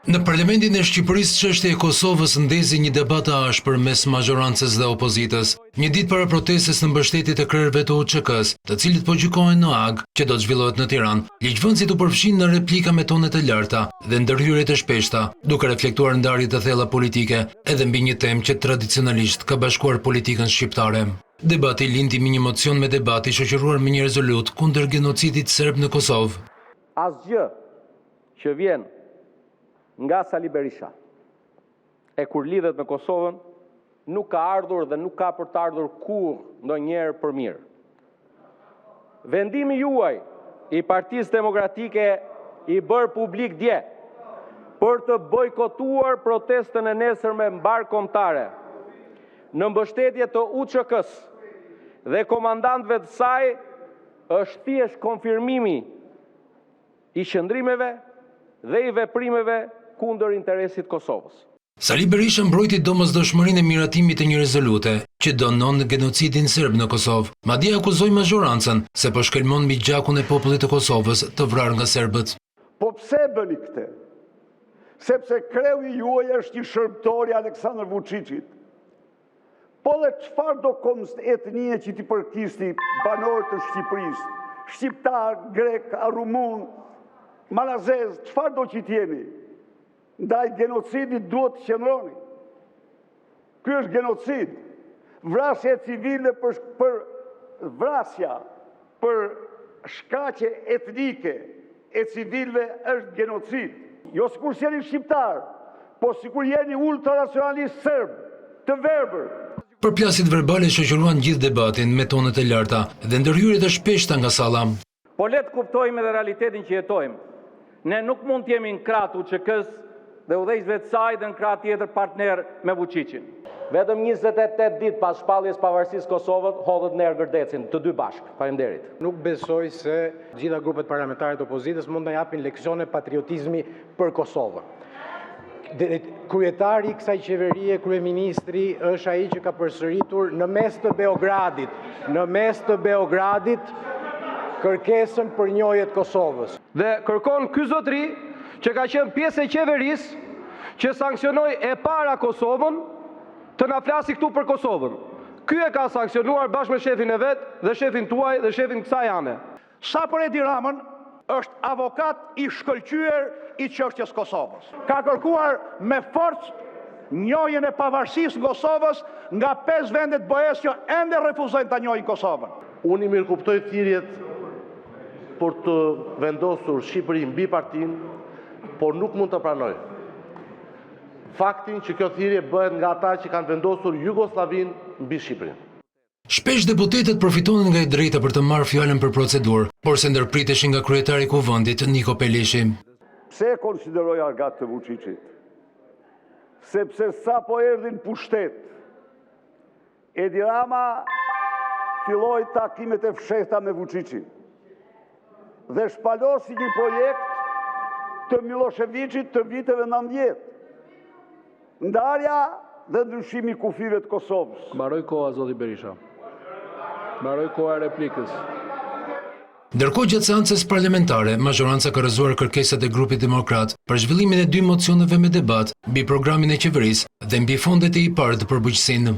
Në Parlamentin e Shqipërisë, çështja e Kosovës ndezi një debat të ashpër mes majorancës dhe opozitës. Një ditë para protestës në mbështetje të krerëve të UÇK-s, të cilët po gjykohen në Hag, që do të zhvillohet në Tiranë, ligjvënësit u përfshin në replika me tone të larta dhe ndërhyrje të shpeshta, duke reflektuar ndarje të thella politike edhe mbi një temë që tradicionalisht ka bashkuar politikën shqiptare. Debati lindi mbi një mocion me debati shoqëruar me një rezolut kundër genocidit serb në Kosovë. Asgjë që vjen nga Sali Berisha e kur lidhet me Kosovën nuk ka ardhur dhe nuk ka për të ardhur kur ndonjëherë për mirë. Vendimi juaj i Partisë Demokratike i bërë publik dje për të bojkotuar protestën e nesërme mbar kombëtare në mbështetje të UÇK-s dhe komandantëve të saj është thjesht konfirmimi i qëndrimeve dhe i veprimeve kundër interesit Kosovës. Sali Berisha mbrojti domosdoshmërinë e miratimit të një rezolute që dënon genocidin serb në Kosovë. Madje akuzoi majorancën se po shkelmon mbi gjakun e popullit të Kosovës të vrarë nga serbët. Po pse bëni këtë? Sepse kreu i juaj është i shërbëtor i Aleksandr Vučićit. Po dhe çfarë do etnie që ti përkisti banorë të Shqipërisë, shqiptar, grek, rumun, malazez, çfarë do që t'jeni? Ndaj genocidit duhet të qëndroni. Ky është genocid. Vrasja civile për vrasja, për shkaqe etnike e civilve është genocid. Jo sikur jeni shqiptar, po sikur jeni ultranacionalist serb, të verbër. Përplasjet verbale shoqëruan gjithë debatin me tone të larta dhe ndërhyrje të shpeshta nga salla. Po le të kuptojmë edhe realitetin që jetojmë. Ne nuk mund të jemi në krah të UÇK-s dhe udhëheqësve të saj dhe në krah tjetër partner me Vučićin. Vetëm 28 ditë pas shpalljes pavarësisë Kosovës hodhët në Ergërdecin, të dy bashkë. Faleminderit. Nuk besoj se gjitha grupet parlamentare të opozitës mund të japin leksione patriotizmi për Kosovën. Kryetari i kësaj qeverie, kryeministri, është ai që ka përsëritur në mes të Beogradit, kërkesën për njojë të Kosovës. Dhe kërkon ky zotëri që ka qenë pjesë e qeverisë që sanksionoi e para Kosovën të na flasi këtu për Kosovën. Ky e ka sanksionuar bashkë me shefin e vet dhe shefin tuaj dhe shefin kësaj ane. Sa për Edi Ramën është avokat i shkëlqyer i çështjes Kosovës. Ka kërkuar me forcë njojën e pavarësisë në Kosovës nga 5 vendet BE-s që ende refuzojnë ta njohin Kosovën. Unë i mirëkuptoj thirrjet për të vendosur Shqipërinë mbi partinë, por nuk mund të pranoj faktin që kjo thirrje bëhet nga ata që kanë vendosur Jugosllavinë mbi Shqipërinë. Shpesh deputetët përfitonin nga e drejta për të marrë fjalën për procedurë, por se ndërpriteshin nga kryetari i Kuvendit Niko Peleshi. Pse e konsideroj argat të Vučićit? Sepse sa po erdhi në pushtet, Edi Rama filloi takimet e fshehta me Vučićin dhe shpalosi një projekt të Miloševićit të viteve 90. Ndarja dhe ndryshimi i kufive të Kosovës. Mbaroi koha zoti Berisha. Mbaroi koha e replikës. Ndërkohë gjatë seancës parlamentare, majoranca ka rrëzuar kërkesat e grupit demokrat për zhvillimin e 2 mocioneve me debat mbi programin e qeverisë dhe mbi fondet e IPARD për bujqësinë.